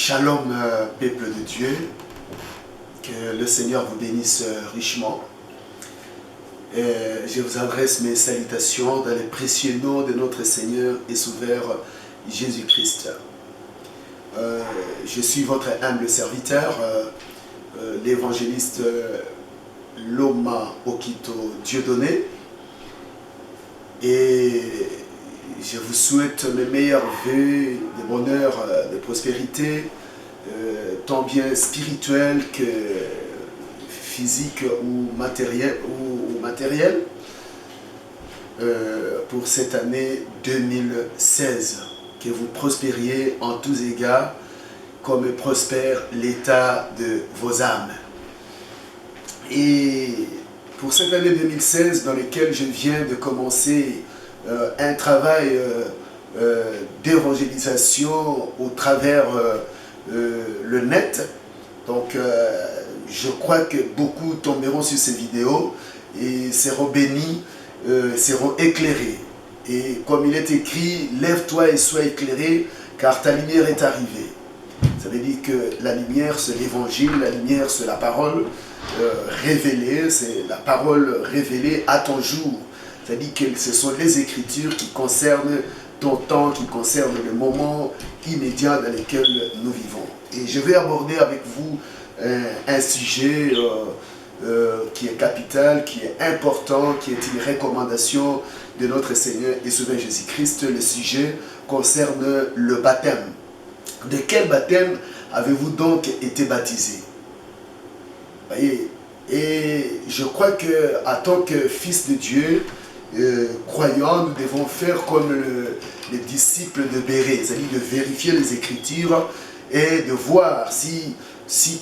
Shalom, peuple de Dieu, que le Seigneur vous bénisse richement. Et je vous adresse mes salutations dans les précieux noms de notre Seigneur et Sauveur Jésus-Christ. Je suis votre humble serviteur, l'évangéliste Loma Okito Dieudonné, et je vous souhaite mes meilleurs vœux de bonheur, de prospérité, tant bien spirituel que physique ou matériel, pour cette année 2016. Que vous prospériez en tous égards, comme prospère l'état de vos âmes. Et pour cette année 2016, dans laquelle je viens de commencer un travail d'évangélisation au travers le net. Donc je crois que beaucoup tomberont sur ces vidéos et seront bénis, seront éclairés. Et comme il est écrit, lève-toi et sois éclairé, car ta lumière est arrivée. Ça veut dire que la lumière, c'est l'évangile, la lumière, c'est la parole révélée, c'est la parole révélée à ton jour. C'est-à-dire que ce sont les Écritures qui concernent ton temps, qui concernent le moment immédiat dans lequel nous vivons. Et je vais aborder avec vous un sujet qui est capital, qui est important, qui est une recommandation de notre Seigneur et Sauveur Jésus-Christ. Le sujet concerne le baptême. De quel baptême avez-vous donc été baptisé? Voyez, et je crois qu'en tant que fils de Dieu, croyants, nous devons faire comme les disciples de Bérée, c'est-à-dire de vérifier les Écritures et de voir si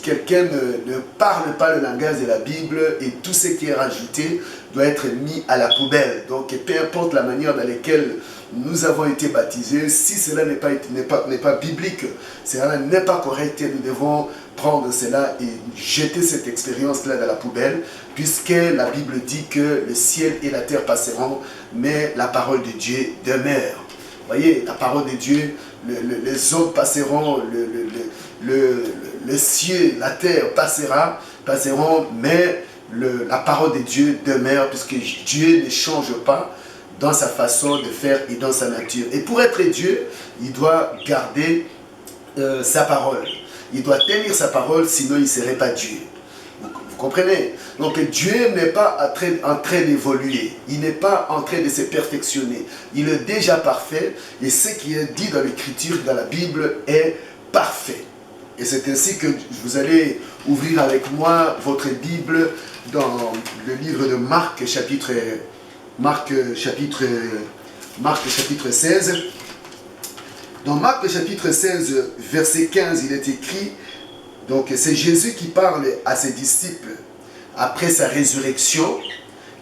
quelqu'un ne parle pas le langage de la Bible, et tout ce qui est rajouté doit être mis à la poubelle. Donc peu importe la manière dans laquelle nous avons été baptisés, si cela n'est pas biblique, cela n'est pas correct, et nous devons prendre cela et jeter cette expérience-là dans la poubelle, puisque la Bible dit que le ciel et la terre passeront, mais la parole de Dieu demeure. Vous voyez, la parole de Dieu, les hommes passeront, le ciel, la terre passeront, mais la parole de Dieu demeure, puisque Dieu ne change pas dans sa façon de faire et dans sa nature. Et pour être Dieu, il doit garder sa parole. Il doit tenir sa parole, sinon il ne serait pas Dieu. Vous comprenez? Donc Dieu n'est pas en train d'évoluer. Il n'est pas en train de se perfectionner. Il est déjà parfait. Et ce qui est dit dans l'Écriture, dans la Bible, est parfait. Et c'est ainsi que vous allez ouvrir avec moi votre Bible dans le livre de Marc, chapitre 16. Dans Marc chapitre 16, verset 15, il est écrit, donc c'est Jésus qui parle à ses disciples après sa résurrection.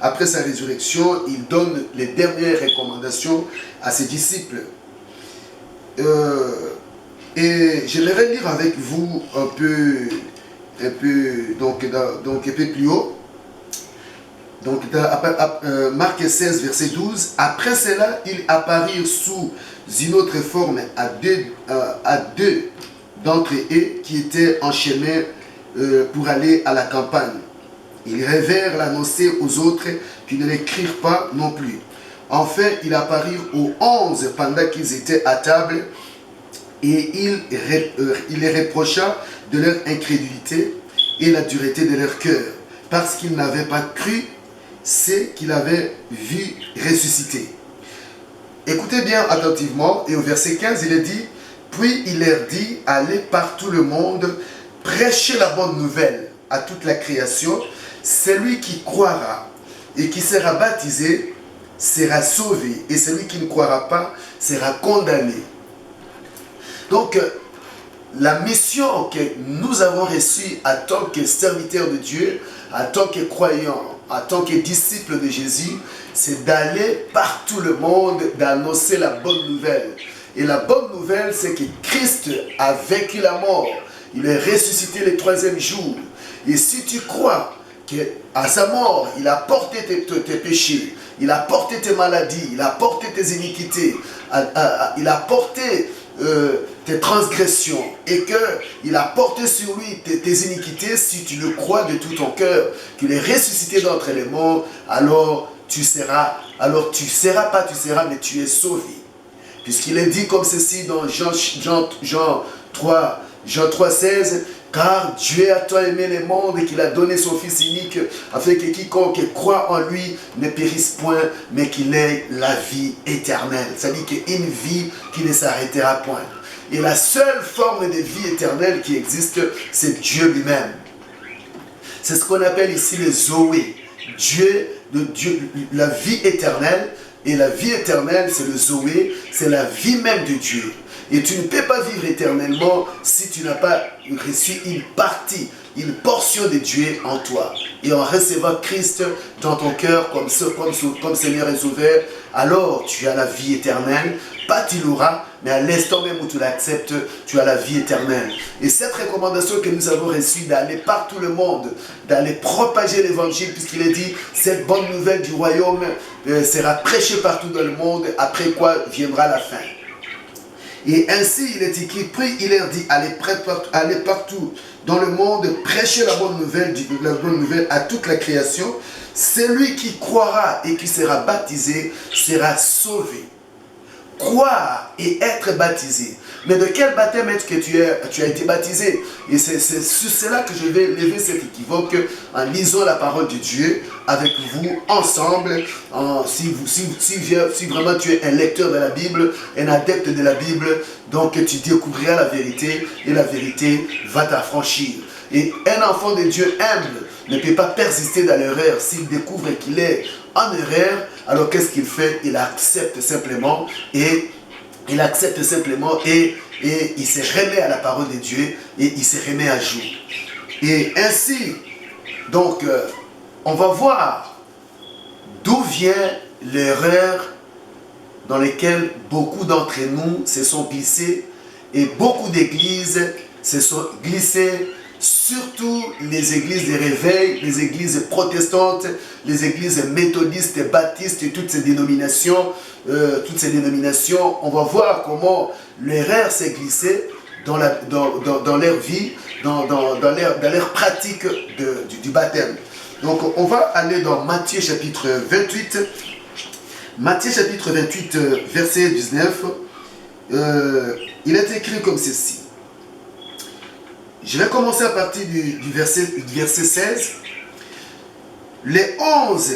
Après sa résurrection, il donne les dernières recommandations à ses disciples. Et j'aimerais lire avec vous un peu plus haut. Donc, Marc 16, verset 12. Après cela, ils apparurent sous une autre forme à deux d'entre eux qui étaient en chemin pour aller à la campagne. Ils rêvèrent l'annoncer aux autres qui ne l'écrirent pas non plus. Enfin, ils apparurent aux 11 pendant qu'ils étaient à table, et il les reprocha de leur incrédulité et la dureté de leur cœur, parce qu'ils n'avaient pas cru ce qu'il avait vu ressusciter. Écoutez bien attentivement, et au verset 15, il est dit, puis il leur dit, allez par tout le monde, prêchez la bonne nouvelle à toute la création. Celui qui croira et qui sera baptisé sera sauvé, et celui qui ne croira pas sera condamné. Donc, la mission que nous avons reçue en tant que serviteurs de Dieu, en tant que croyants, en tant que disciples de Jésus, c'est d'aller par tout le monde, d'annoncer la bonne nouvelle. Et la bonne nouvelle, c'est que Christ a vaincu la mort. Il est ressuscité le 3e jour. Et si tu crois qu'à sa mort, il a porté tes péchés, il a porté tes maladies, il a porté tes iniquités, il a porté tes transgressions et qu'il a porté sur lui tes iniquités, si tu le crois de tout ton cœur, qu'il est ressuscité d'entre les morts, alors tu seras, mais tu es sauvé. Puisqu'il est dit comme ceci dans Jean 3,16, car Dieu a tant aimé le monde et qu'il a donné son Fils unique, afin que quiconque croit en lui ne périsse point, mais qu'il ait la vie éternelle. C'est-à-dire qu'une vie qui ne s'arrêtera point. Et la seule forme de vie éternelle qui existe, c'est Dieu lui-même. C'est ce qu'on appelle ici le Zoé. Dieu, la vie éternelle. Et la vie éternelle, c'est le Zoé, c'est la vie même de Dieu. Et tu ne peux pas vivre éternellement si tu n'as pas reçu une partie, une portion de Dieu en toi. Et en recevant Christ dans ton cœur comme Seigneur et Sauveur, alors tu as la vie éternelle. Pas tu l'auras, mais à l'instant même où tu l'acceptes, tu as la vie éternelle. Et cette recommandation que nous avons reçue d'aller partout le monde, d'aller propager l'évangile, puisqu'il est dit, cette bonne nouvelle du royaume sera prêchée partout dans le monde, après quoi viendra la fin. Et ainsi, il est écrit, puis il leur dit, allez partout dans le monde, prêchez la bonne nouvelle à toute la création. Celui qui croira et qui sera baptisé sera sauvé. Croire et être baptisé. Mais de quel baptême est-ce que tu as été baptisé? Et c'est sur cela que je vais lever cet équivoque en lisant la parole de Dieu avec vous ensemble. Si vraiment tu es un lecteur de la Bible, un adepte de la Bible, donc tu découvriras la vérité et la vérité va t'affranchir. Et un enfant de Dieu humble ne peut pas persister dans l'erreur s'il découvre qu'il est en erreur. Alors qu'est-ce qu'il fait? Il accepte simplement et il se remet à la parole de Dieu et il se remet à jour. Et ainsi, donc, on va voir d'où vient l'erreur dans laquelle beaucoup d'entre nous se sont glissés et beaucoup d'églises se sont glissées, surtout les églises de réveil, les églises protestantes, les églises méthodistes, baptistes et toutes ces dénominations, on va voir comment l'erreur s'est glissée dans leur vie, dans leur pratique du baptême. Donc on va aller dans Matthieu chapitre 28. Matthieu chapitre 28, verset 19. Il est écrit comme ceci. Je vais commencer à partir du verset 16. Les 11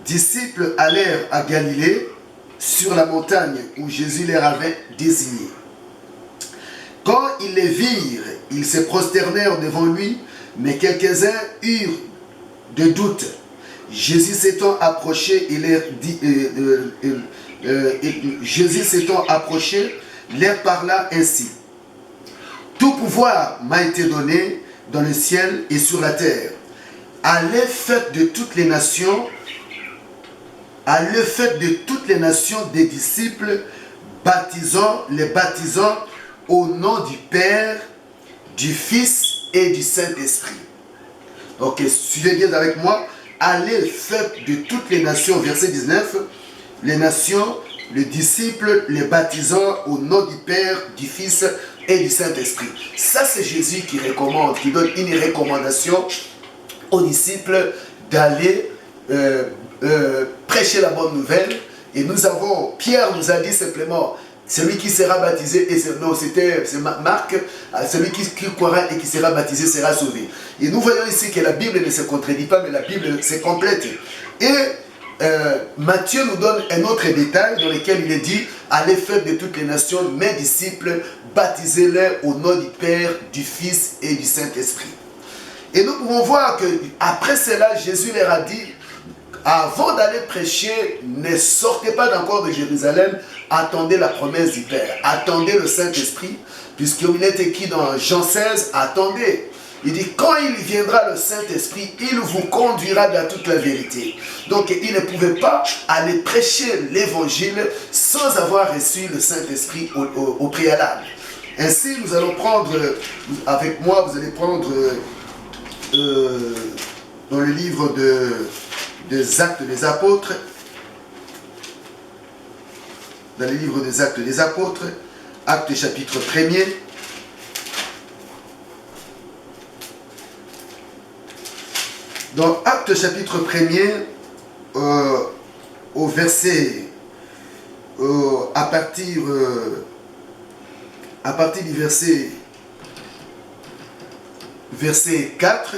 disciples allèrent à Galilée, sur la montagne où Jésus les avait désignés. Quand ils les virent, ils se prosternèrent devant lui, mais quelques-uns eurent des doutes. Jésus s'étant approché, leur parla ainsi. Tout pouvoir m'a été donné dans le ciel et sur la terre. Allez, faites de toutes les nations des disciples, les baptisant au nom du Père, du Fils et du Saint-Esprit. Ok, suivez bien avec moi. Allez, faites de toutes les nations, verset 19, les nations, les disciples, les baptisant au nom du Père, du Fils et du Saint-Esprit. Ça, c'est Jésus qui recommande, qui donne une recommandation aux disciples d'aller prêcher la bonne nouvelle. Et Pierre nous a dit simplement, celui qui sera baptisé, c'est Marc, celui qui croira et qui sera baptisé sera sauvé. Et nous voyons ici que la Bible ne se contredit pas, mais la Bible se complète. Et Matthieu nous donne un autre détail dans lequel il est dit, allez faire de toutes les nations mes disciples, baptisez-les au nom du Père, du Fils et du Saint-Esprit. Et nous pouvons voir qu'après cela, Jésus leur a dit, avant d'aller prêcher, ne sortez pas encore de Jérusalem, attendez la promesse du Père, attendez le Saint-Esprit, puisqu'il est écrit dans Jean 16, attendez. Il dit, quand il viendra le Saint-Esprit, il vous conduira dans toute la vérité. Donc, il ne pouvait pas aller prêcher l'évangile sans avoir reçu le Saint-Esprit au préalable. Ainsi, nous allons prendre, avec moi, vous allez prendre dans le livre des Actes des Apôtres, dans le livre des Actes des Apôtres, Actes chapitre 1er. Dans Actes chapitre 1er, au verset, à partir du verset 4,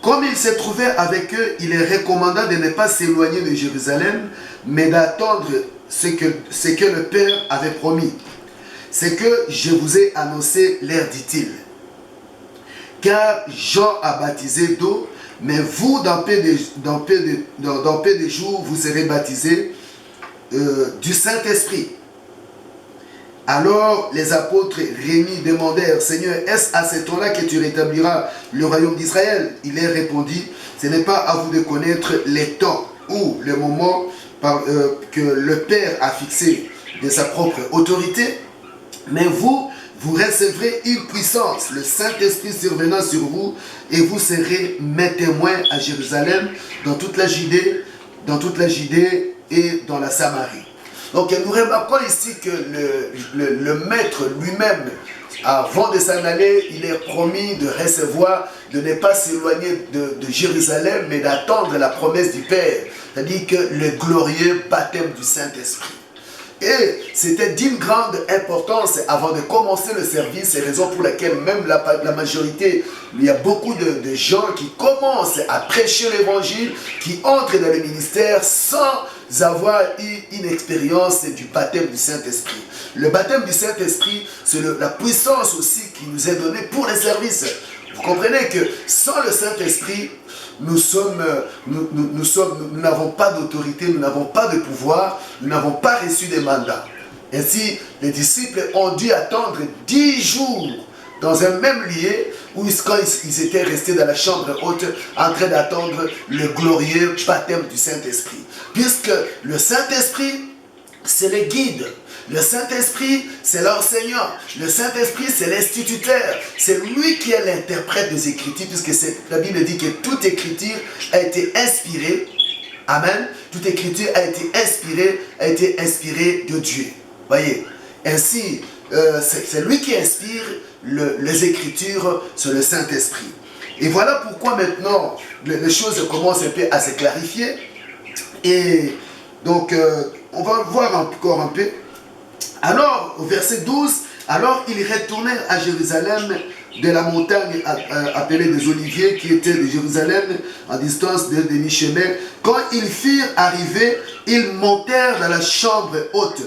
comme il s'est trouvé avec eux, il est recommandant de ne pas s'éloigner de Jérusalem, mais d'attendre ce que le Père avait promis. C'est que je vous ai annoncé l'air, dit-il. Car Jean a baptisé d'eau, mais vous, dans peu de jours, vous serez baptisés du Saint-Esprit. Alors les apôtres réunis demandèrent, Seigneur, est-ce à ce temps-là que tu rétabliras le royaume d'Israël? Il leur répondit, ce n'est pas à vous de connaître les temps ou le moment que le Père a fixé de sa propre autorité, mais vous recevrez une puissance, le Saint-Esprit survenant sur vous, et vous serez mes témoins à Jérusalem, dans toute la Judée et dans la Samarie. Donc nous remarquons ici que le maître lui-même, avant de s'en aller, il est promis de recevoir, de ne pas s'éloigner de Jérusalem, mais d'attendre la promesse du Père, c'est-à-dire que le glorieux baptême du Saint-Esprit. Et c'était d'une grande importance avant de commencer le service, c'est la raison pour laquelle même la majorité, il y a beaucoup de gens qui commencent à prêcher l'évangile, qui entrent dans le ministère sans avoir eu une expérience du baptême du Saint-Esprit. Le baptême du Saint-Esprit, c'est la puissance aussi qui nous est donnée pour les services. Vous comprenez que sans le Saint-Esprit, nous n'avons pas d'autorité, nous n'avons pas de pouvoir, nous n'avons pas reçu de mandat. Ainsi, les disciples ont dû attendre 10 jours dans un même lieu où quand ils étaient restés dans la chambre haute en train d'attendre le glorieux baptême du Saint-Esprit. Puisque le Saint-Esprit, c'est le guide. Le Saint-Esprit, c'est l'enseignant. Le Saint-Esprit, c'est l'instituteur. C'est lui qui est l'interprète des Écritures, puisque la Bible dit que toute Écriture a été inspirée. Amen. Toute Écriture a été inspirée de Dieu. Voyez. Ainsi, c'est lui qui inspire les Écritures sur le Saint-Esprit. Et voilà pourquoi maintenant, les choses commencent un peu à se clarifier. Et donc, on va voir encore un peu. Alors, au verset 12, alors ils retournèrent à Jérusalem de la montagne appelée des Oliviers, qui était de Jérusalem en distance de demi-chemin. Quand ils furent arrivés, ils montèrent dans la chambre haute,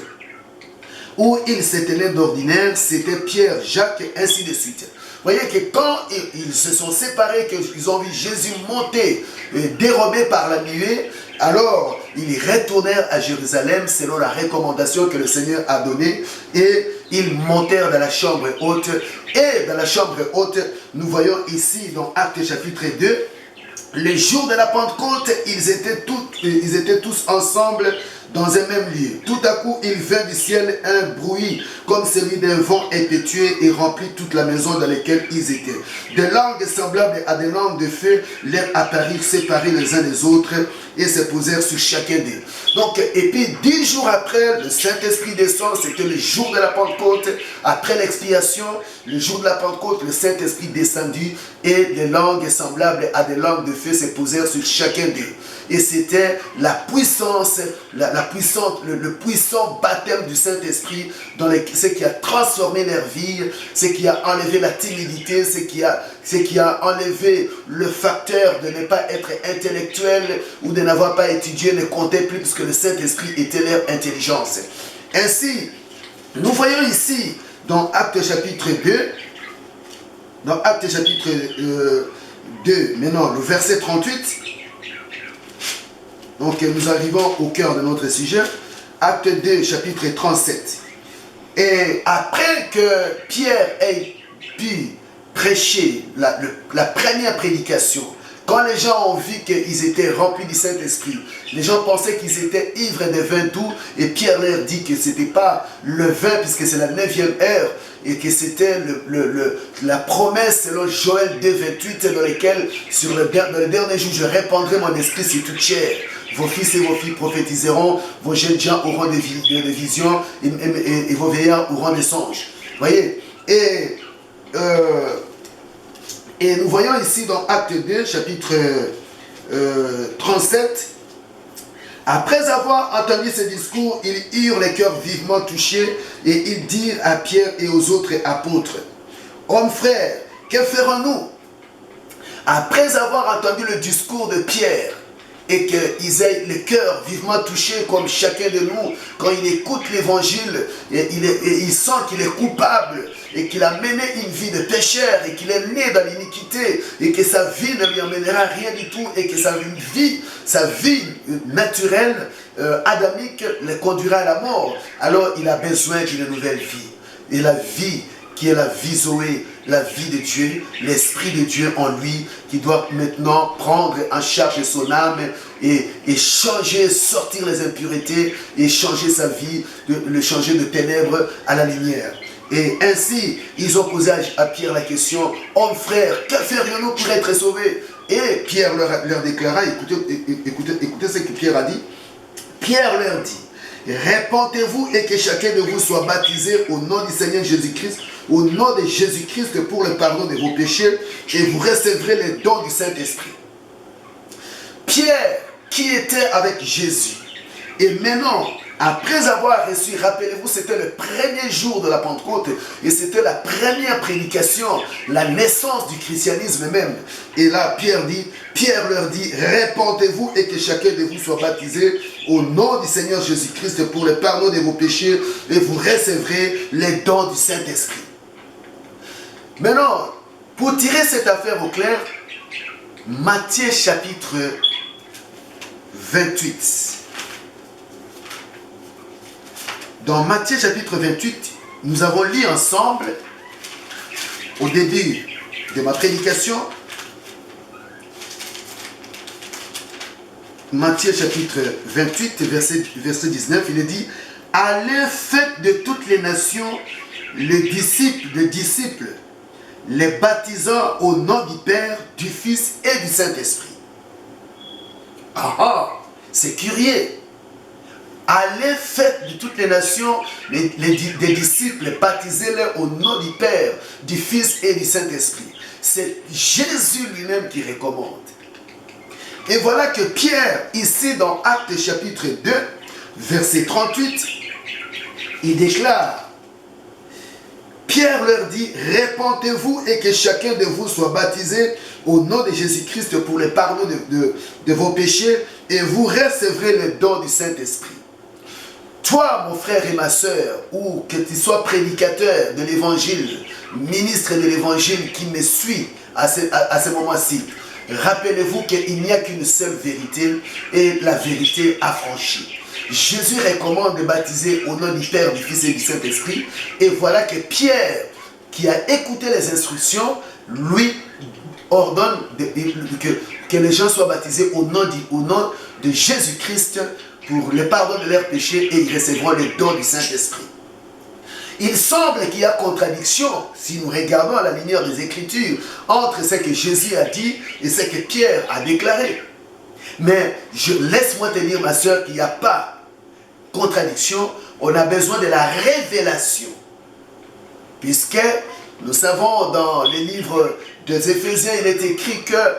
où ils s'éteignaient d'ordinaire, c'était Pierre, Jacques, et ainsi de suite. Vous voyez que quand ils se sont séparés, qu'ils ont vu Jésus monter, dérobé par la nuée, alors ils retournèrent à Jérusalem selon la recommandation que le Seigneur a donnée et ils montèrent dans la chambre haute. Et dans la chambre haute, nous voyons ici dans Actes chapitre 2, les jours de la Pentecôte, ils étaient tous ensemble dans un même lieu. Tout à coup, il vint du ciel un bruit comme celui d'un vent impétueux et remplit toute la maison dans laquelle ils étaient. Des langues semblables à des langues de feu leur apparurent séparées les uns des autres et se posèrent sur chacun d'eux. Donc, et puis 10 jours après, le Saint-Esprit descend, c'était le jour de la Pentecôte. Après l'expiation, le jour de la Pentecôte, le Saint-Esprit descendit et des langues semblables à des langues de feu se posèrent sur chacun d'eux. Et c'était la puissance, le puissant baptême du Saint-Esprit, ce qui a transformé leur vie, ce qui a enlevé la timidité, ce qui a enlevé le facteur de ne pas être intellectuel ou de n'avoir pas étudié, ne comptait plus, puisque le Saint-Esprit était leur intelligence. Ainsi, nous voyons ici, dans Actes chapitre 2, maintenant le verset 38, donc nous arrivons au cœur de notre sujet, Acte 2, chapitre 37. Et après que Pierre ait pu prêcher la première prédication, Quand les gens ont vu qu'ils étaient remplis du Saint-Esprit, les gens pensaient qu'ils étaient ivres de vin doux, et Pierre leur dit que ce n'était pas le vin, puisque c'est la 9e heure, et que c'était la promesse selon Joël 2,28, dans laquelle, dans le dernier jour, je répandrai mon esprit sur toute chair. Vos fils et vos filles prophétiseront, vos jeunes gens auront des visions, et vos vieillards auront des songes. Vous voyez? Et nous voyons ici dans Acte 2, chapitre 37, après avoir entendu ce discours, ils eurent les cœurs vivement touchés et ils dirent à Pierre et aux autres apôtres, « Hommes frères, que ferons-nous » Après avoir entendu le discours de Pierre et qu'ils aient le cœur vivement touché comme chacun de nous, quand il écoute l'évangile, et il sent qu'il est coupable et qu'il a mené une vie de pécheur et qu'il est né dans l'iniquité et que sa vie ne lui emmènera rien du tout et que sa vie naturelle, adamique, le conduira à la mort. Alors il a besoin d'une nouvelle vie. Et la vie qui est la vie Zoé, la vie de Dieu, l'Esprit de Dieu en lui, qui doit maintenant prendre en charge son âme et changer, sortir les impuretés et changer sa vie, le changer de ténèbres à la lumière. Et ainsi, ils ont posé à Pierre la question, « Homme frère, que ferions-nous pour être sauvés ?» Et Pierre leur déclara, écoutez ce que Pierre a dit. Pierre leur dit, « Répentez-vous et que chacun de vous soit baptisé au nom du Seigneur Jésus-Christ, au nom de Jésus-Christ pour le pardon de vos péchés, et vous recevrez les dons du Saint-Esprit. » Pierre, qui était avec Jésus, et maintenant, après avoir reçu, rappelez-vous, c'était le premier jour de la Pentecôte, et c'était la première prédication, la naissance du christianisme même. Et là, Pierre leur dit, répentez-vous et que chacun de vous soit baptisé au nom du Seigneur Jésus-Christ pour le pardon de vos péchés, et vous recevrez les dons du Saint-Esprit. Maintenant, pour tirer cette affaire au clair, Matthieu chapitre 28. Dans Matthieu chapitre 28, nous avons lu ensemble, au début de ma prédication, Matthieu chapitre 28, verset 19, il est dit, « Allez, faites de toutes les nations les disciples, les baptisant au nom du Père, du Fils et du Saint-Esprit. » Ah ah, c'est curieux. Allez, faites de toutes les nations des disciples, baptisez-les au nom du Père, du Fils et du Saint-Esprit. C'est Jésus lui-même qui recommande. Et voilà que Pierre, ici dans Actes chapitre 2, verset 38, il déclare, Pierre leur dit, répentez-vous et que chacun de vous soit baptisé au nom de Jésus-Christ pour le pardon de vos péchés, et vous recevrez le don du Saint-Esprit. Toi, mon frère et ma soeur, ou que tu sois prédicateur de l'évangile, ministre de l'évangile qui me suit à ce moment-ci, rappelez-vous qu'il n'y a qu'une seule vérité et la vérité affranchie. Jésus recommande de baptiser au nom du Père, du Fils et du Saint-Esprit. Et voilà que Pierre, qui a écouté les instructions, lui ordonne que les gens soient baptisés au nom de Jésus-Christ pour le pardon de leurs péchés, et ils recevront les dons du Saint-Esprit. Il semble qu'il y a contradiction, si nous regardons à la lumière des Écritures, entre ce que Jésus a dit et ce que Pierre a déclaré. Mais laisse-moi te dire, ma soeur, qu'il n'y a pas contradiction. On a besoin de la révélation. Puisque nous savons dans les livres des Éphésiens, il est écrit que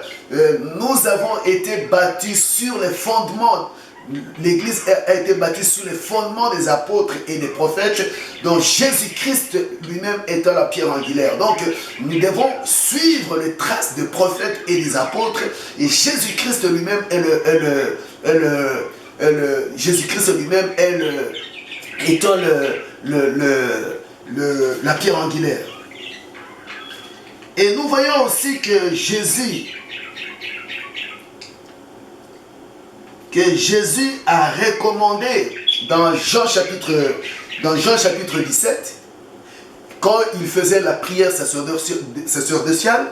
nous avons été bâtis sur les fondements. L'Église a été bâtie sur les fondements des apôtres et des prophètes, dont Jésus-Christ lui-même étant la pierre angulaire. Donc, nous devons suivre les traces des prophètes et des apôtres, et Jésus-Christ lui-même Jésus-Christ lui-même étant la pierre angulaire. Et nous voyons aussi que Jésus a recommandé dans Jean chapitre 17, quand il faisait la prière sacerdotale,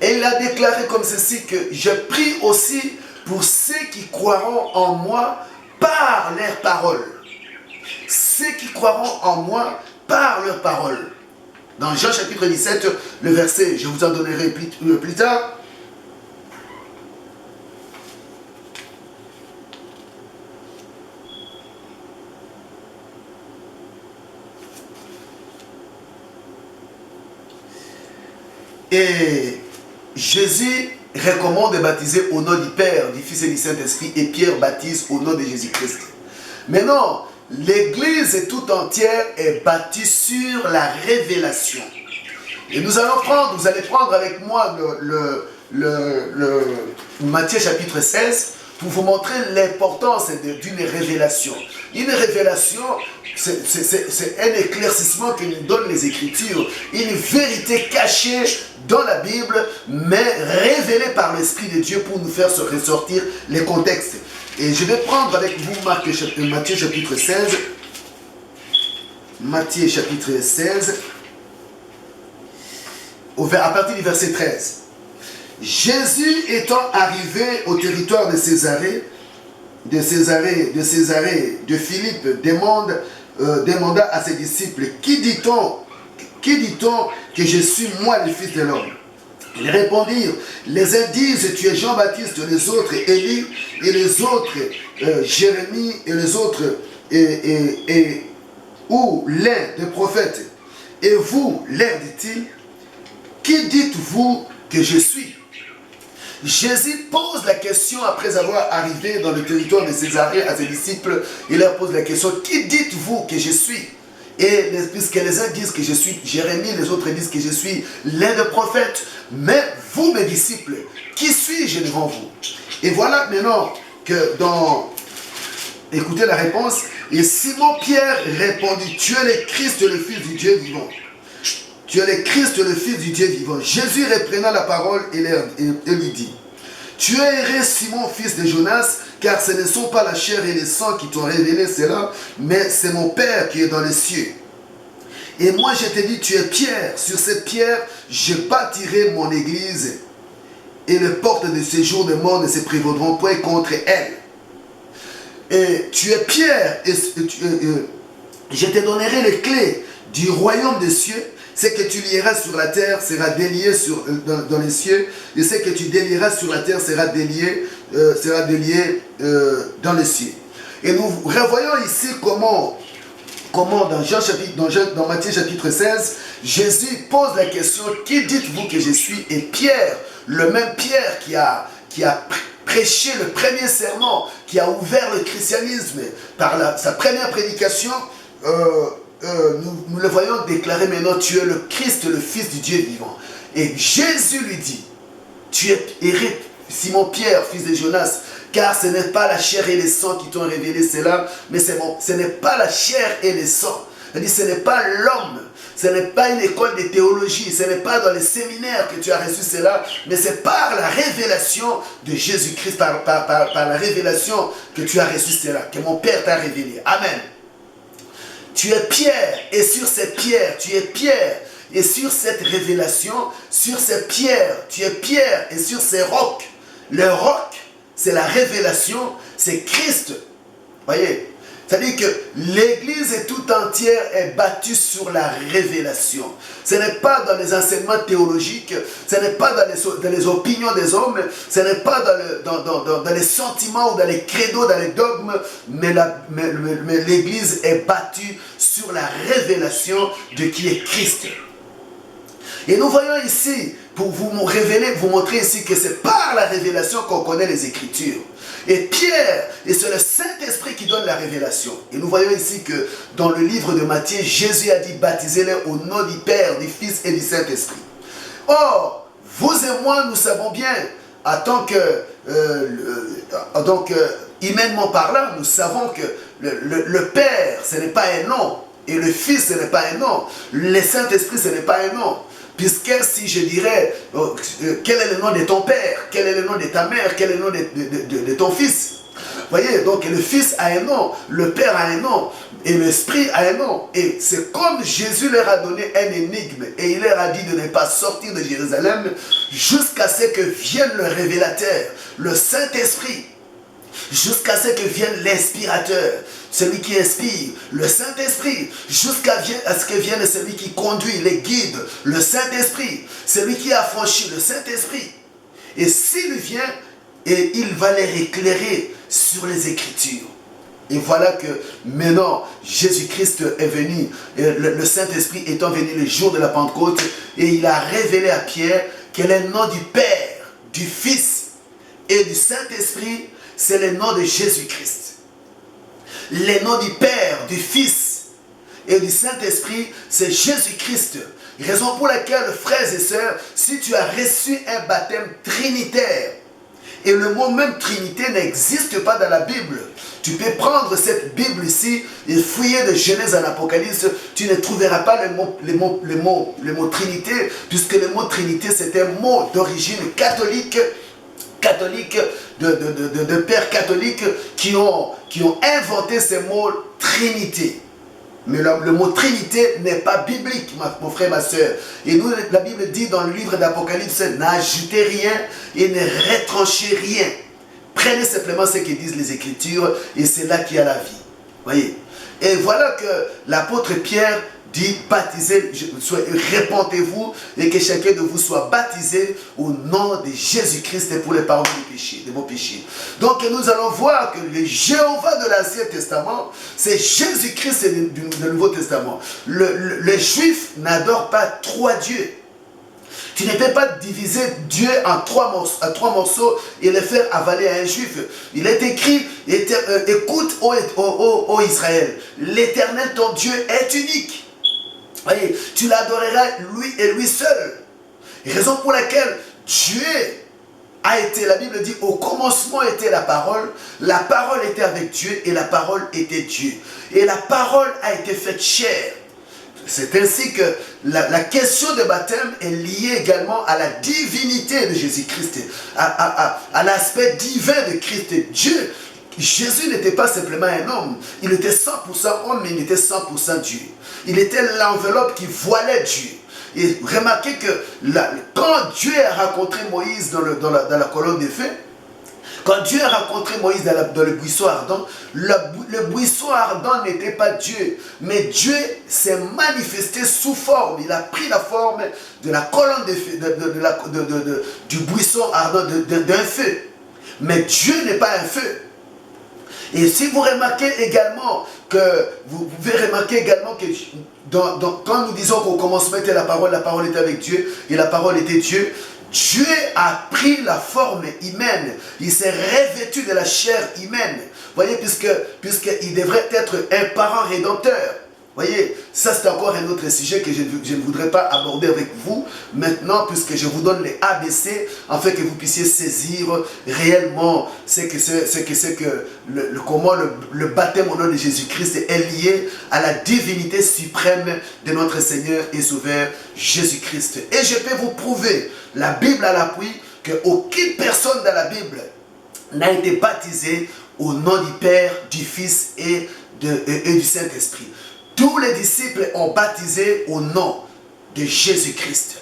Et il a déclaré comme ceci que je prie aussi pour ceux qui croiront en moi par leurs paroles. Ceux qui croiront en moi par leurs paroles. Dans Jean chapitre 17, le verset, je vous en donnerai plus tard. Et Jésus recommande de baptiser au nom du Père, du Fils et du Saint-Esprit, et Pierre baptise au nom de Jésus-Christ. Maintenant, l'Église tout entière est bâtie sur la révélation. Et nous allons prendre, vous allez prendre avec moi le Matthieu chapitre 16 pour vous montrer l'importance d'une révélation. Une révélation, c'est un éclaircissement que nous donnent les Écritures, une vérité cachée dans la Bible, mais révélée par l'Esprit de Dieu pour nous faire ressortir les contextes. Et je vais prendre avec vous Matthieu chapitre 16. Matthieu chapitre 16, à partir du verset 13. Jésus étant arrivé au territoire de Césarée, de Philippe demanda à ses disciples, qui dit-on que je suis moi le Fils de l'homme? Ils répondirent, les uns disent tu es Jean-Baptiste, les autres Élie, et les autres Jérémie, et les autres ou l'un des prophètes. Et vous, leur dit-il, qui dites-vous que je suis? Jésus pose la question après avoir arrivé dans le territoire de Césarée à ses disciples. Il leur pose la question, qui dites-vous que je suis? Et puisque les uns disent que je suis Jérémie, les autres disent que je suis l'un des prophètes. Mais vous, mes disciples, qui suis-je devant vous? Et voilà maintenant que écoutez la réponse. Et Simon-Pierre répondit, tu es le Christ, le Fils du Dieu vivant. Tu es le Christ, le Fils du Dieu vivant. Jésus reprenant la parole et lui dit, tu es heureux, Simon, fils de Jonas, car ce ne sont pas la chair et le sang qui t'ont révélé cela, mais c'est mon Père qui est dans les cieux. Et moi je te dis, tu es Pierre, sur cette pierre, je bâtirai mon église, et les portes de séjour de mort ne se prévaudront point contre elle. Et tu es Pierre, et je te donnerai les clés du royaume des cieux. Ce que tu lieras sur la terre sera délié dans les cieux, et ce que tu délieras sur la terre sera délié dans les cieux. Et nous revoyons ici comment dans Matthieu chapitre 16, Jésus pose la question, qui dites-vous que je suis? Et Pierre, le même Pierre qui a prêché le premier sermon, qui a ouvert le christianisme par sa première prédication, nous le voyons déclarer maintenant, tu es le Christ, le Fils du Dieu vivant. Et Jésus lui dit, tu es heureux, Simon-Pierre, fils de Jonas, car ce n'est pas la chair et le sang qui t'ont révélé cela, mais ce n'est pas la chair et le sang. C'est-à-dire, ce n'est pas l'homme, ce n'est pas une école de théologie, ce n'est pas dans les séminaires que tu as reçu cela, mais c'est par la révélation de Jésus-Christ, par la révélation que tu as reçu cela, que mon Père t'a révélé. Amen. Tu es Pierre, et sur cette pierre, tu es Pierre, et sur cette révélation, sur cette pierre, tu es Pierre, et sur ces rocs. Le roc, c'est la révélation, c'est Christ. Voyez, c'est-à-dire que l'Église tout entière est bâtie sur la révélation. Ce n'est pas dans les enseignements théologiques, ce n'est pas dans les opinions des hommes, ce n'est pas dans les sentiments ou dans les credos, dans les dogmes, mais l'Église est bâtie sur la révélation de qui est Christ. Et nous voyons ici, pour vous montrer ici que c'est par la révélation qu'on connaît les Écritures. Et Pierre, et c'est le Saint-Esprit qui donne la révélation. Et nous voyons ici que dans le livre de Matthieu, Jésus a dit, baptisez-les au nom du Père, du Fils et du Saint-Esprit. Or, vous et moi, nous savons bien, en tant que humainement parlant, nous savons que le Père, ce n'est pas un nom. Et le Fils, ce n'est pas un nom. Le Saint-Esprit, ce n'est pas un nom. Puisque si je dirais, quel est le nom de ton père, quel est le nom de ta mère, quel est le nom de ton fils, Voyez, donc le Fils a un nom, le Père a un nom, et l'Esprit a un nom. Et c'est comme Jésus leur a donné un énigme, et il leur a dit de ne pas sortir de Jérusalem jusqu'à ce que vienne le révélateur, le Saint-Esprit, jusqu'à ce que vienne l'inspirateur, celui qui inspire, le Saint-Esprit, jusqu'à ce que vienne celui qui conduit, les guide, le Saint-Esprit, celui qui a franchi, le Saint-Esprit. Et s'il vient, et il va les éclairer sur les Écritures. Et voilà que maintenant, Jésus-Christ est venu, le Saint-Esprit étant venu le jour de la Pentecôte, et il a révélé à Pierre quel est le nom du Père, du Fils et du Saint-Esprit, c'est le nom de Jésus-Christ. Les noms du Père, du Fils et du Saint-Esprit, c'est Jésus-Christ. Raison pour laquelle, frères et sœurs, si tu as reçu un baptême trinitaire, et le mot même Trinité n'existe pas dans la Bible, tu peux prendre cette Bible ici et fouiller de Genèse à l'Apocalypse, tu ne trouveras pas le mot Trinité, puisque le mot Trinité c'est un mot d'origine catholique, de pères catholiques qui ont inventé ce mot Trinité. Mais le mot Trinité n'est pas biblique, mon frère, ma soeur. Et nous, la Bible dit dans le livre d'Apocalypse, n'ajoutez rien et ne retranchez rien. Prenez simplement ce que disent les Écritures et c'est là qu'il y a la vie. Voyez. Et voilà que l'apôtre Pierre dit, baptisez, répentez-vous et que chacun de vous soit baptisé au nom de Jésus-Christ pour les pardons des péchés, de vos péchés. Donc nous allons voir que le Jéhovah de l'Ancien Testament, c'est Jésus-Christ du Nouveau Testament. Les Juifs n'adorent pas trois dieux. Tu ne peux pas diviser Dieu en trois morceaux et le faire avaler à un juif. Il est écrit, écoute, ô Israël, l'Éternel ton Dieu est unique. Voyez, tu l'adoreras lui et lui seul. Raison pour laquelle Dieu a été, la Bible dit, au commencement était la parole était avec Dieu et la parole était Dieu. Et la parole a été faite chair. C'est ainsi que la question de baptême est liée également à la divinité de Jésus-Christ, à l'aspect divin de Christ. Dieu, Jésus n'était pas simplement un homme, il était 100% homme, mais il était 100% Dieu. Il était l'enveloppe qui voilait Dieu. Et remarquez que quand Dieu a rencontré Moïse dans la colonne de feu, quand Dieu a rencontré Moïse dans le buisson ardent, le buisson ardent n'était pas Dieu, mais Dieu s'est manifesté sous forme. Il a pris la forme de la colonne de feu, du buisson ardent, d'un feu. Mais Dieu n'est pas un feu. Et si vous remarquez également que, vous pouvez remarquer également que quand nous disons qu'au commencement était la parole était avec Dieu et la parole était Dieu, Dieu a pris la forme humaine, il s'est revêtu de la chair humaine. Voyez, puisqu'il devrait être un parent rédempteur. Voyez, ça c'est encore un autre sujet que je ne voudrais pas aborder avec vous maintenant, puisque je vous donne les ABC, afin que vous puissiez saisir réellement comment le baptême au nom de Jésus-Christ est lié à la divinité suprême de notre Seigneur et Sauveur Jésus-Christ. Et je peux vous prouver, la Bible à l'appui, qu'aucune personne dans la Bible n'a été baptisée au nom du Père, du Fils et du Saint-Esprit. Tous les disciples ont baptisé au nom de Jésus-Christ.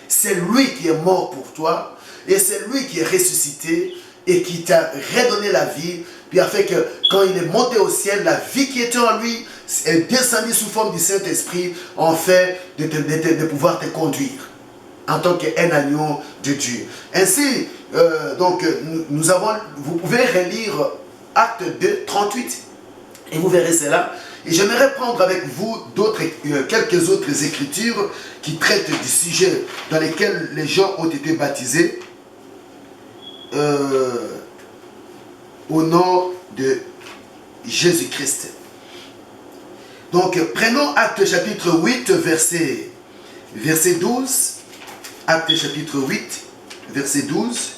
C'est lui qui est mort pour toi et c'est lui qui est ressuscité et qui t'a redonné la vie. Puis afin que quand il est monté au ciel, la vie qui était en lui est descendue sous forme du Saint-Esprit en fait de pouvoir te conduire en tant qu'un agneau de Dieu. Ainsi, vous pouvez relire Acte 2, 38 et vous verrez cela. Et j'aimerais prendre avec vous quelques autres écritures qui traitent du sujet dans lesquels les gens ont été baptisés au nom de Jésus-Christ. Donc, prenons Acte chapitre 8, verset 12. Acte chapitre 8, verset 12.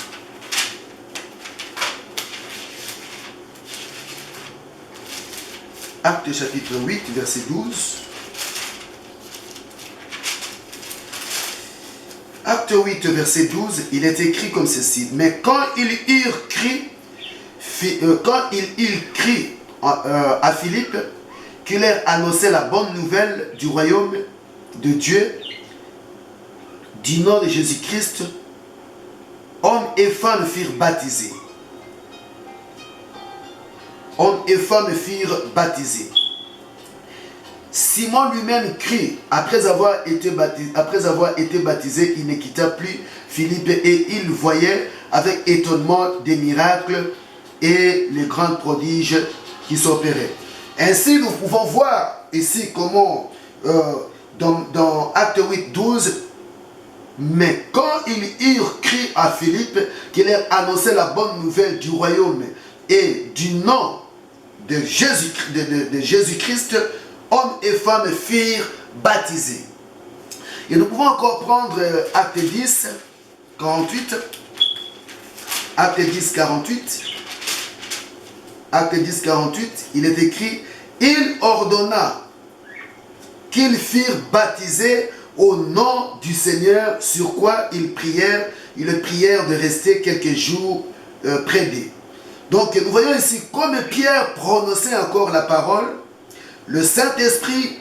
Acte chapitre 8, verset 12. Acte 8, verset 12, il est écrit comme ceci. Mais quand ils eurent crié, il crie à Philippe qu'il leur annonçait la bonne nouvelle du royaume de Dieu, du nom de Jésus-Christ, hommes et femmes furent baptisés. Hommes et femmes furent baptisés. Simon lui-même crie, après avoir été baptisé, il ne quitta plus Philippe et il voyait avec étonnement des miracles et les grands prodiges qui s'opéraient. Ainsi, nous pouvons voir ici comment, dans Acte 8, 12, mais quand ils eurent crié à Philippe qu'il leur annonçait la bonne nouvelle du royaume et du nom de Jésus-Christ, hommes et femmes furent baptisés. Et nous pouvons encore prendre Acte 10, 48. Acte 10, 48. Acte 10, 48, il est écrit, il ordonna qu'ils furent baptisés au nom du Seigneur, sur quoi ils prièrent de rester quelques jours près d'eux. Donc nous voyons ici, comme Pierre prononçait encore la parole, le Saint-Esprit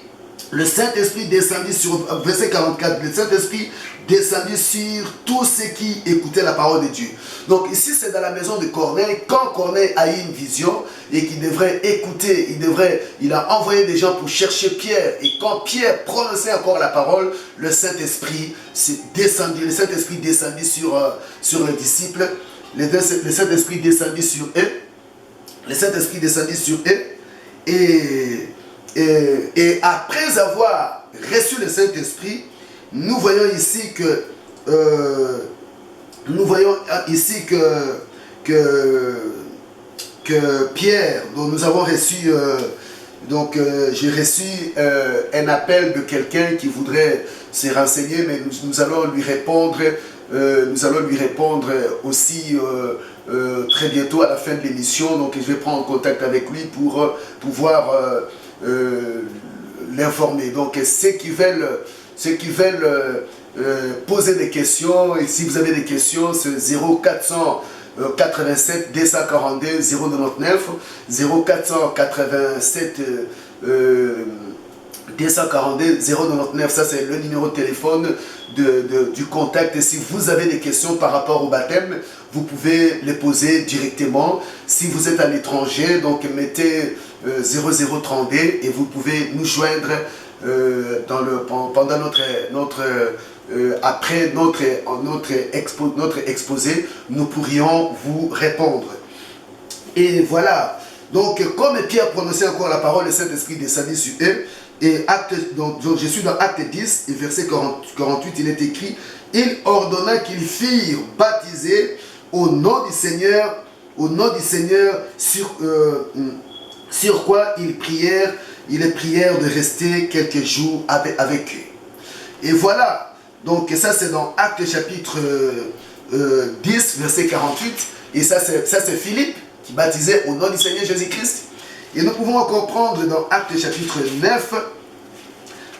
descendit sur, verset 44, le Saint-Esprit descendit sur tous ceux qui écoutaient la parole de Dieu. Donc ici c'est dans la maison de Corneille, quand Corneille a eu une vision et qu'il devrait écouter, il a envoyé des gens pour chercher Pierre, et quand Pierre prononçait encore la parole, le Saint-Esprit descendit sur les disciples, le Saint-Esprit descendit sur eux, et après avoir reçu le Saint-Esprit, nous voyons ici que Pierre, dont nous avons reçu, j'ai reçu un appel de quelqu'un qui voudrait se renseigner, mais nous allons lui répondre. Aussi très bientôt à la fin de l'émission. Donc je vais prendre contact avec lui pour pouvoir l'informer. Donc ceux qui veulent poser des questions, et si vous avez des questions, c'est 0487 242 099, 0487 242 099, ça c'est le numéro de téléphone du contact. Et si vous avez des questions par rapport au baptême, vous pouvez les poser directement. Si vous êtes à l'étranger, donc mettez 0032 et vous pouvez nous joindre pendant après notre exposé, nous pourrions vous répondre. Et voilà, donc comme Pierre prononçait encore la parole, le Saint-Esprit descendit sur eux. Et donc je suis dans Acte 10 et verset 48, il est écrit, il ordonna qu'ils furent baptisés au nom du Seigneur, sur quoi ils prièrent de rester quelques jours avec eux. Et voilà, donc ça c'est dans Acte chapitre 10 verset 48, et ça c'est Philippe qui baptisait au nom du Seigneur Jésus-Christ. Et nous pouvons encore prendre dans Acte chapitre 9,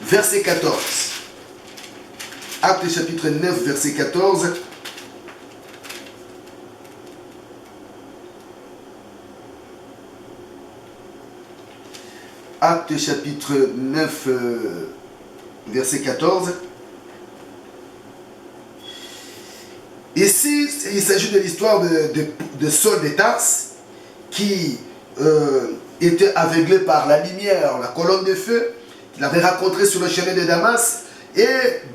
verset 14. Acte chapitre 9, verset 14. Acte chapitre 9, verset 14. Ici, il s'agit de l'histoire de Saul de Tarse qui était aveuglé par la lumière, la colonne de feu qu'il avait rencontré sur le chemin de Damas, et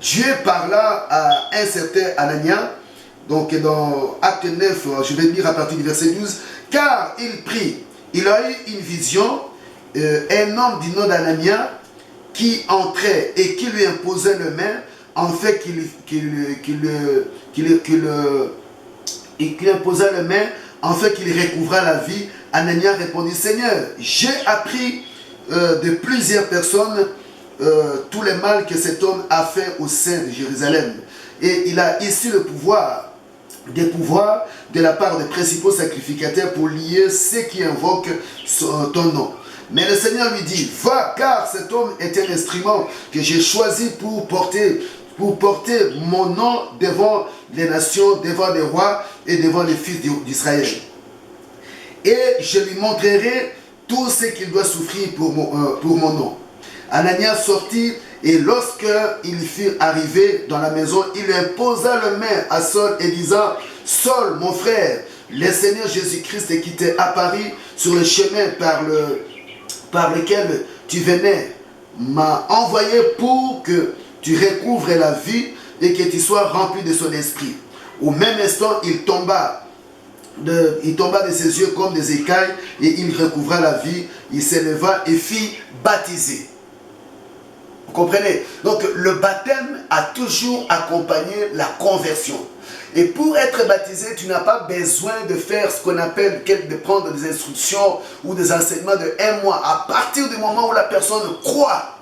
Dieu parla à un certain Anania. Donc dans Acte 9, je vais lire à partir du verset 12, car il prie, il a eu une vision, un homme du nom d'Anania qui entrait et qui lui imposait les mains, en fait qu'il imposa les mains, en fait qu'il recouvra la vie. Anania répondit, Seigneur, j'ai appris de plusieurs personnes tout le mal que cet homme a fait au sein de Jérusalem. Et il a ici des pouvoirs de la part des principaux sacrificateurs pour lier ceux qui invoquent ton nom. Mais le Seigneur lui dit, va, car cet homme est un instrument que j'ai choisi pour porter mon nom devant les nations, devant les rois et devant les fils d'Israël. et je lui montrerai tout ce qu'il doit souffrir pour mon nom. Ananias sortit, et lorsqu'il fut arrivé dans la maison, il lui imposa la main à Saul et disant, Saul, mon frère, le Seigneur Jésus-Christ qui t'est apparu sur le chemin par lequel tu venais, m'a envoyé pour que tu recouvres la vie et que tu sois rempli de son esprit. Au même instant, il tomba de ses yeux comme des écailles et il recouvra la vie. Il s'éleva et fit baptiser. Vous comprenez? Donc le baptême a toujours accompagné la conversion. Et pour être baptisé, tu n'as pas besoin de faire ce qu'on appelle, de prendre des instructions ou des enseignements de 1 mois. À partir du moment où la personne croit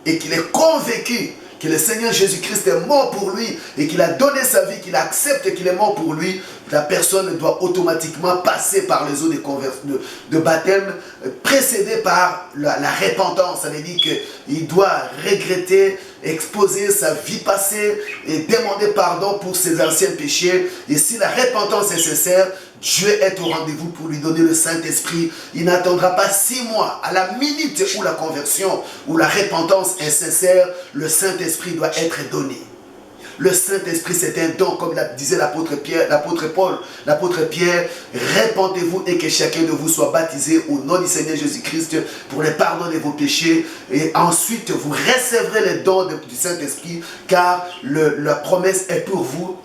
et qu'il est convaincu que le Seigneur Jésus-Christ est mort pour lui et qu'il a donné sa vie, qu'il accepte qu'il est mort pour lui, la personne doit automatiquement passer par les eaux de baptême précédées par la repentance. Ça veut dire qu'il doit regretter, exposer sa vie passée et demander pardon pour ses anciens péchés. Et si la repentance est sincère, Dieu est au rendez-vous pour lui donner le Saint-Esprit. Il n'attendra pas 6 mois. À la minute où la conversion, où la repentance est sincère, le Saint-Esprit doit être donné. Le Saint-Esprit, c'est un don, comme disait l'apôtre Paul, l'apôtre Pierre. Répentez-vous et que chacun de vous soit baptisé au nom du Seigneur Jésus-Christ pour le pardon de vos péchés. Et ensuite, vous recevrez le don du Saint-Esprit, car la promesse est pour vous,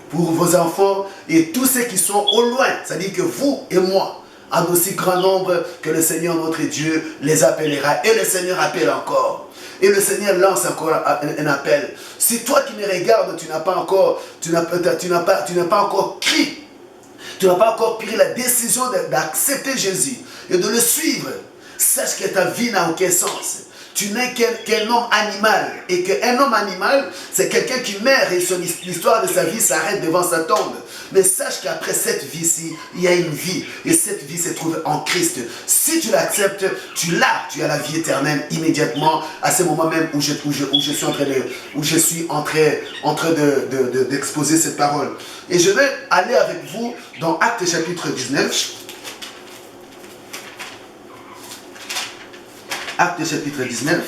pour vos enfants et tous ceux qui sont au loin. C'est-à-dire que vous et moi, en aussi grand nombre que le Seigneur notre Dieu les appellera. Et le Seigneur appelle encore. Et le Seigneur lance encore un appel. Si toi qui me regardes, tu n'as pas encore crié, tu n'as pas encore pris la décision d'accepter Jésus et de le suivre, sache que ta vie n'a aucun sens. Tu n'es qu'un homme animal. Et qu'un homme animal, c'est quelqu'un qui meurt et l'histoire de sa vie s'arrête devant sa tombe. Mais sache qu'après cette vie-ci, il y a une vie. Et cette vie se trouve en Christ. Si tu l'acceptes, tu as la vie éternelle immédiatement à ce moment même où je suis en train d'exposer cette parole. Et je vais aller avec vous dans Actes chapitre 19. Actes chapitre 19.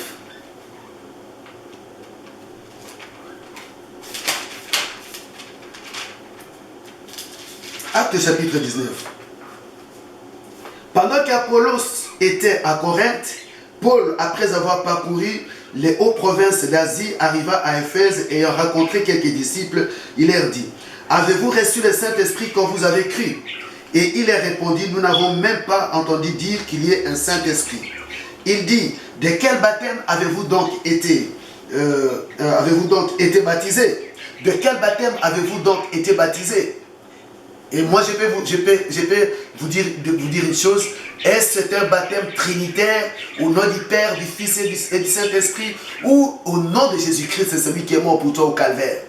Actes chapitre 19. Pendant qu'Apollos était à Corinthe, Paul, après avoir parcouru les hautes provinces d'Asie, arriva à Éphèse et ayant rencontré quelques disciples, il leur dit, « Avez-vous reçu le Saint-Esprit quand vous avez cru ?» Et il leur répondit, « Nous n'avons même pas entendu dire qu'il y ait un Saint-Esprit. » Il dit, de quel baptême avez-vous donc été baptisé? De quel baptême avez-vous donc été baptisé? Et moi, je peux vous dire une chose. Est-ce que c'est un baptême trinitaire au nom du Père, du Fils et du Saint-Esprit, ou au nom de Jésus-Christ, c'est celui qui est mort pour toi au calvaire?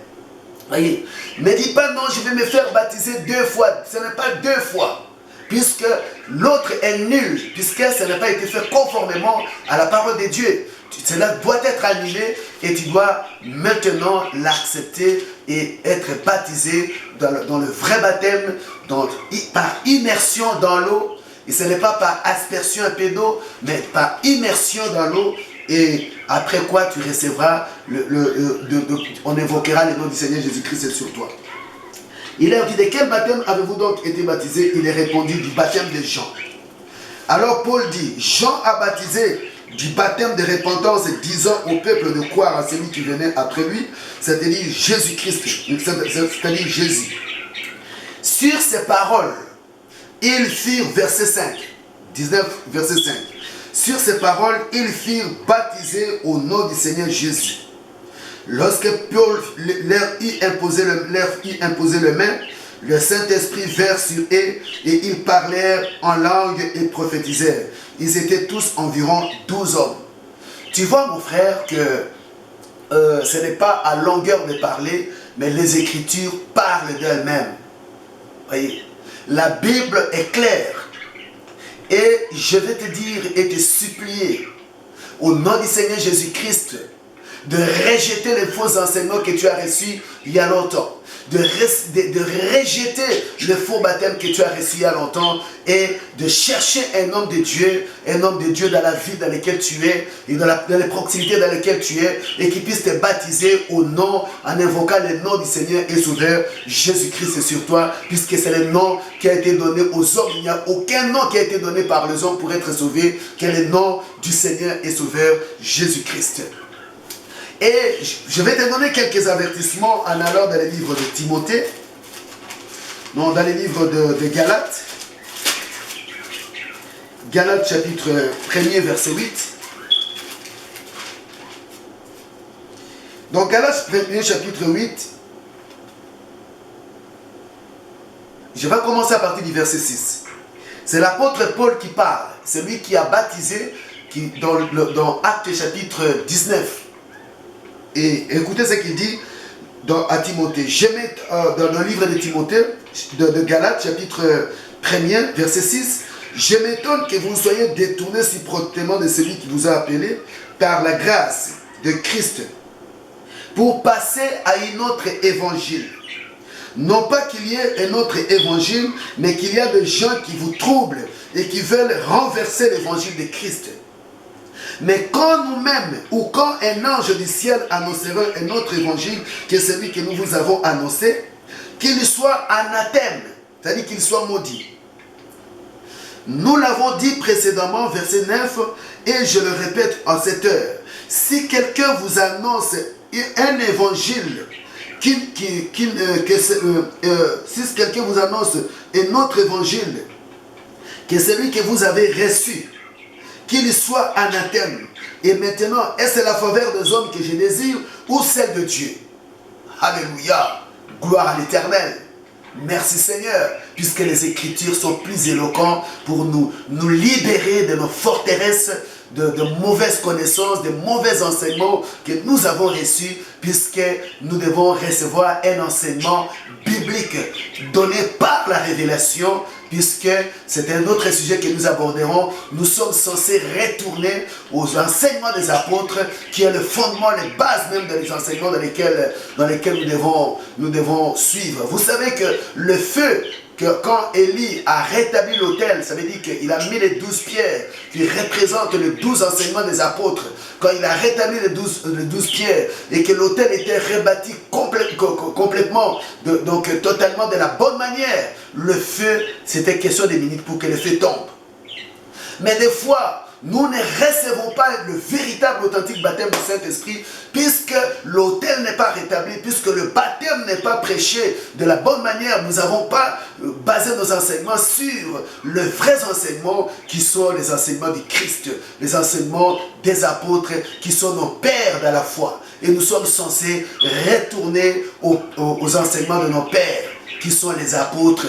Voyez, ne dis pas non, je vais me faire baptiser 2 fois. Ce n'est pas 2 fois. Puisque l'autre est nul, puisque ça n'a pas été fait conformément à la parole de Dieu. Cela doit être annulé et tu dois maintenant l'accepter et être baptisé dans le vrai baptême, par immersion dans l'eau. Et ce n'est pas par aspersion un peu d'eau, mais par immersion dans l'eau. Et après quoi tu recevras, on évoquera le nom du Seigneur Jésus-Christ sur toi. Il leur dit, de quel baptême avez-vous donc été baptisé? Il est répondu, du baptême de Jean. Alors Paul dit, Jean a baptisé du baptême de repentance, disant au peuple de croire à celui qui venait après lui, c'est-à-dire Jésus-Christ, c'est-à-dire Jésus. Sur ces paroles, ils firent, verset 5, 19, verset 5, sur ces paroles, ils firent baptiser au nom du Seigneur Jésus. Lorsque Paul leur eut imposé les mains, le Saint-Esprit vint sur eux et ils parlèrent en langue et prophétisèrent. Ils étaient tous environ 12 hommes. Tu vois, mon frère, que ce n'est pas à longueur de parler, mais les Écritures parlent d'elles-mêmes. Voyez, la Bible est claire. Et je vais te dire et te supplier, au nom du Seigneur Jésus-Christ, de rejeter les faux enseignements que tu as reçus il y a longtemps. de rejeter le faux baptême que tu as reçu il y a longtemps et de chercher un homme de Dieu dans la vie dans laquelle tu es et dans les proximités dans lesquelles tu es et qui puisse te baptiser au nom, en invoquant le nom du Seigneur et Sauveur Jésus-Christ sur toi, puisque c'est le nom qui a été donné aux hommes. Il n'y a aucun nom qui a été donné par les hommes pour être sauvé, que le nom du Seigneur et Sauveur Jésus-Christ. Et je vais te donner quelques avertissements en allant dans les livres de Timothée, non, dans les livres de Galates. Galates chapitre 1er verset 8. Donc Galates 1er chapitre 8. Je vais commencer à partir du verset 6. C'est l'apôtre Paul qui parle. C'est lui qui a baptisé dans Actes chapitre 19. Et écoutez ce qu'il dit à Timothée. Je mets dans le livre de Timothée, de Galates, chapitre 1er, verset 6. Je m'étonne que vous soyez détournés si promptement de celui qui vous a appelé par la grâce de Christ pour passer à un autre évangile. Non pas qu'il y ait un autre évangile, mais qu'il y a des gens qui vous troublent et qui veulent renverser l'évangile de Christ. Mais quand nous-mêmes, ou quand un ange du ciel annoncera un autre évangile que celui que nous vous avons annoncé, qu'il soit anathème, c'est-à-dire qu'il soit maudit. Nous l'avons dit précédemment, verset 9, et je le répète en cette heure. Si quelqu'un vous annonce un évangile, si quelqu'un vous annonce un autre évangile que celui que vous avez reçu, qu'il soit anathème. Et maintenant, est-ce la faveur des hommes que je désire ou celle de Dieu? Alléluia. Gloire à l'Éternel. Merci Seigneur, puisque les Écritures sont plus éloquentes pour nous libérer de nos forteresses, de mauvaises connaissances, de mauvais enseignements que nous avons reçus, puisque nous devons recevoir un enseignement biblique donné par la révélation, puisque c'est un autre sujet que nous aborderons. Nous sommes censés retourner aux enseignements des apôtres, qui est le fondement, les bases même des enseignements dans lesquels nous devons suivre. Vous savez que le feu, que quand Élie a rétabli l'autel, ça veut dire qu'il a mis les 12 pierres qui représentent les 12 enseignements des apôtres. Quand il a rétabli les 12 pierres et que l'autel était rebâti complètement, donc totalement de la bonne manière, le feu, c'était question de minutes pour que le feu tombe. Mais des fois, nous ne recevons pas le véritable authentique baptême du Saint-Esprit, puisque l'autel n'est pas rétabli, puisque le baptême n'est pas prêché de la bonne manière. Nous n'avons pas basé nos enseignements sur les vrais enseignements qui sont les enseignements du Christ, les enseignements des apôtres qui sont nos pères dans la foi. Et nous sommes censés retourner aux enseignements de nos pères, qui sont les apôtres,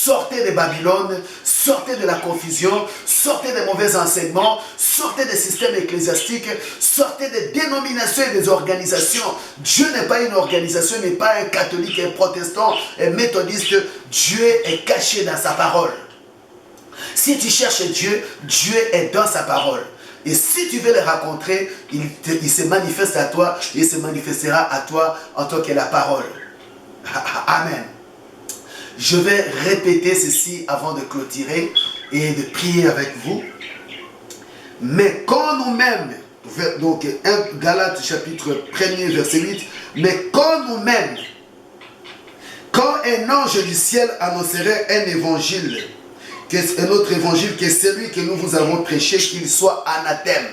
Sortez de Babylone, sortez de la confusion, sortez des mauvais enseignements, sortez des systèmes ecclésiastiques, sortez des dénominations et des organisations. Dieu n'est pas une organisation, n'est pas un catholique, un protestant, un méthodiste. Dieu est caché dans sa parole. Si tu cherches Dieu, Dieu est dans sa parole. Et si tu veux le rencontrer, il se manifeste à toi, il se manifestera à toi en tant que la parole. Amen. Je vais répéter ceci avant de clôturer et de prier avec vous. Mais quand nous-mêmes, donc 1 Galates chapitre 1er verset 8, mais quand nous-mêmes, quand un ange du ciel annoncerait un évangile, un autre évangile que celui que nous vous avons prêché, qu'il soit anathème.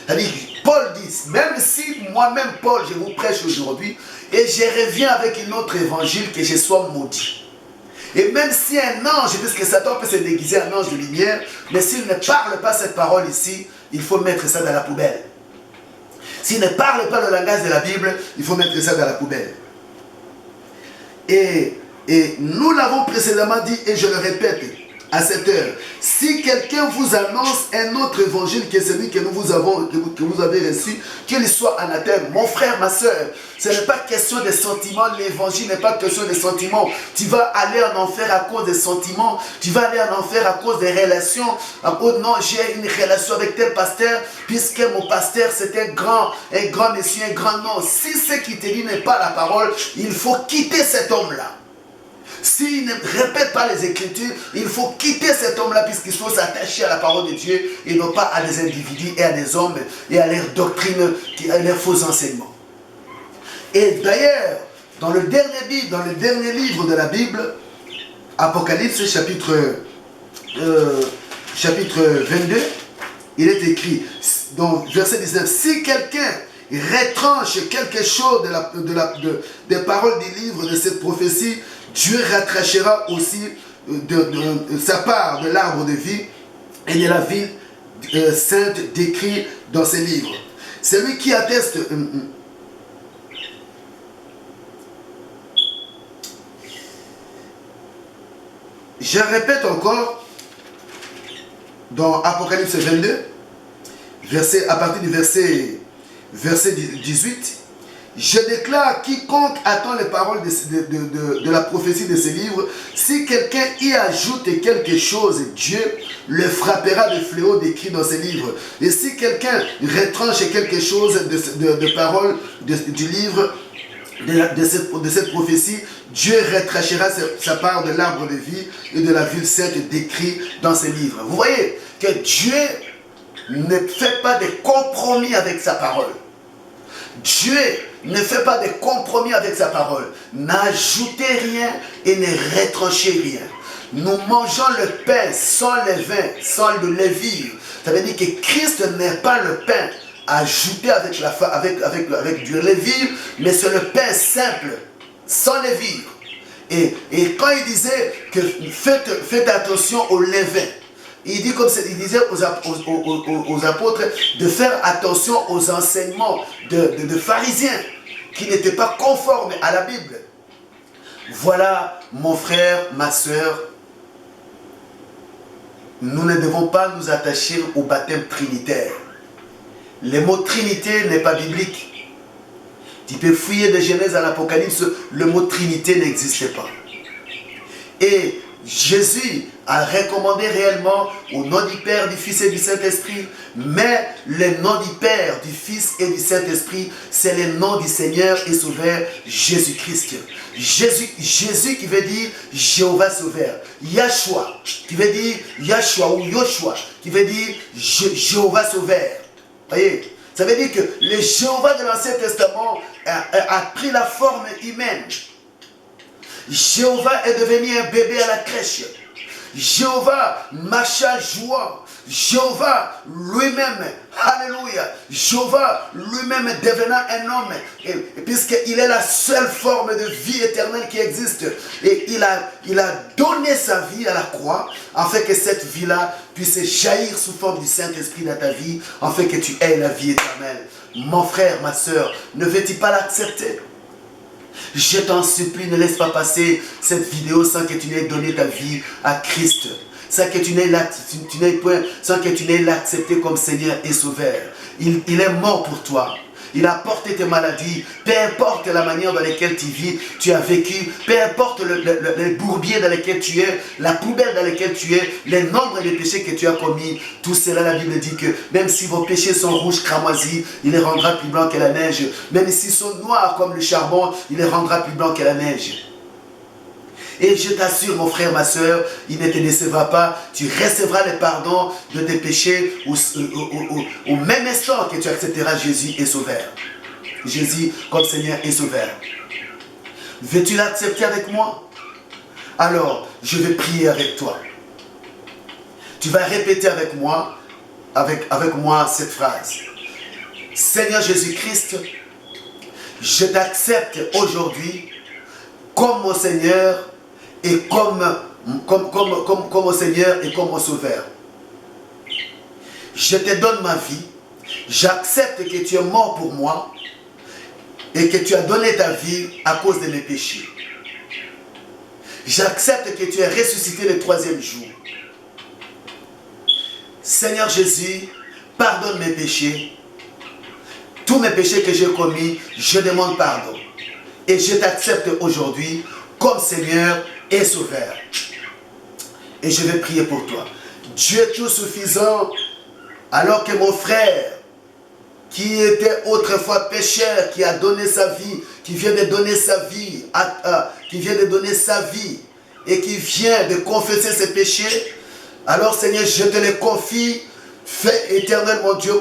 C'est-à-dire, Paul dit, même si moi-même, Paul, je vous prêche aujourd'hui, et je reviens avec un autre évangile, que je sois maudit. Et même si un ange, puisque Satan peut se déguiser en ange de lumière, mais s'il ne parle pas cette parole ici, il faut mettre ça dans la poubelle. S'il ne parle pas le langage de la Bible, il faut mettre ça dans la poubelle. Et nous l'avons précédemment dit, et je le répète, à cette heure. Si quelqu'un vous annonce un autre évangile que celui que vous avez reçu, qu'il soit anathème. Mon frère, ma soeur, ce n'est pas question de sentiments. L'évangile n'est pas question de sentiments. Tu vas aller en enfer à cause des sentiments. Tu vas aller en enfer à cause des relations. Oh non, j'ai une relation avec tel pasteur, puisque mon pasteur c'est un grand monsieur, un grand nom. Si ce qui te dit n'est pas la parole, il faut quitter cet homme-là. S'il ne répète pas les Écritures, il faut quitter cet homme-là puisqu'il faut s'attacher à la parole de Dieu et non pas à des individus et à des hommes et à leurs doctrines, à leurs faux enseignements. Et d'ailleurs, dans le dernier livre de la Bible, Apocalypse chapitre 22, il est écrit, dans verset 19, si quelqu'un retranche quelque chose des paroles du livre de cette prophétie, Dieu rattrachera aussi sa part de l'arbre de vie et de la ville sainte décrit dans ses livres. Celui qui atteste... je répète encore, dans Apocalypse 22, à partir du verset 18, je déclare quiconque attend les paroles de la prophétie de ces livres, si quelqu'un y ajoute quelque chose, Dieu le frappera de fléau décrit dans ces livres. Et si quelqu'un retranche quelque chose de paroles du livre de cette prophétie, Dieu retrachera sa part de l'arbre de vie et de la ville sainte décrit dans ces livres. Vous voyez que Dieu ne fait pas de compromis avec sa parole. Dieu ne fait pas de compromis avec sa parole. N'ajoutez rien et ne retranchez rien. Nous mangeons le pain sans levain, sans le levure. Ça veut dire que Christ n'est pas le pain ajouté avec du levure, mais c'est le pain simple, sans levure. Et quand il disait que faites attention au levain, il disait aux apôtres de faire attention aux enseignements de pharisiens qui n'étaient pas conformes à la Bible. Voilà, mon frère, ma soeur, nous ne devons pas nous attacher au baptême trinitaire. Le mot Trinité n'est pas biblique. Tu peux fouiller de Genèse à l'Apocalypse, le mot Trinité n'existe pas. Et Jésus a recommandé réellement au nom du Père, du Fils et du Saint-Esprit, mais le nom du Père, du Fils et du Saint-Esprit, c'est le nom du Seigneur et Sauveur Jésus-Christ. Jésus qui veut dire Jéhovah Sauveur. Yahshua qui veut dire Yahshua ou Yoshua qui veut dire Jéhovah Sauveur. Voyez, ça veut dire que le Jéhovah de l'Ancien Testament a pris la forme humaine. Jéhovah est devenu un bébé à la crèche. Jéhovah marcha jouant. Jéhovah lui-même, alléluia, Jéhovah lui-même devenant un homme, puisqu'il est la seule forme de vie éternelle qui existe. Et il a donné sa vie à la croix, afin que cette vie-là puisse jaillir sous forme du Saint-Esprit dans ta vie, afin que tu aies la vie éternelle. Mon frère, ma soeur, ne veux-tu pas l'accepter? Je t'en supplie, ne laisse pas passer cette vidéo sans que tu n'aies donné ta vie à Christ. Sans que tu n'aies l'accepté comme Seigneur et Sauveur. Il est mort pour toi. Il a porté tes maladies. Peu importe la manière dans laquelle tu vis, tu as vécu. Peu importe le bourbier dans lequel tu es, la poubelle dans laquelle tu es, le nombre de péchés que tu as commis. Tout cela, la Bible dit que même si vos péchés sont rouges cramoisis, il les rendra plus blancs que la neige. Même s'ils sont noirs comme le charbon, il les rendra plus blancs que la neige. Et je t'assure, mon frère, ma soeur, il ne te décevra pas. Tu recevras le pardon de tes péchés au même instant que tu accepteras Jésus et Sauveur. Jésus comme Seigneur et Sauveur. Veux-tu l'accepter avec moi? Alors, je vais prier avec toi. Tu vas répéter avec moi cette phrase. Seigneur Jésus-Christ, je t'accepte aujourd'hui comme mon Seigneur et comme mon Seigneur et comme mon Sauveur. Je te donne ma vie. J'accepte que tu es mort pour moi et que tu as donné ta vie à cause de mes péchés. J'accepte que tu es ressuscité le troisième jour. Seigneur Jésus, pardonne mes péchés. Tous mes péchés que j'ai commis, je demande pardon. Et je t'accepte aujourd'hui comme Seigneur et Sauveur. Et je vais prier pour toi. Dieu tout suffisant, alors que mon frère, qui était autrefois pécheur, qui a donné sa vie, qui vient de donner sa vie, et qui vient de confesser ses péchés, alors Seigneur, je te les confie, fais éternel mon Dieu,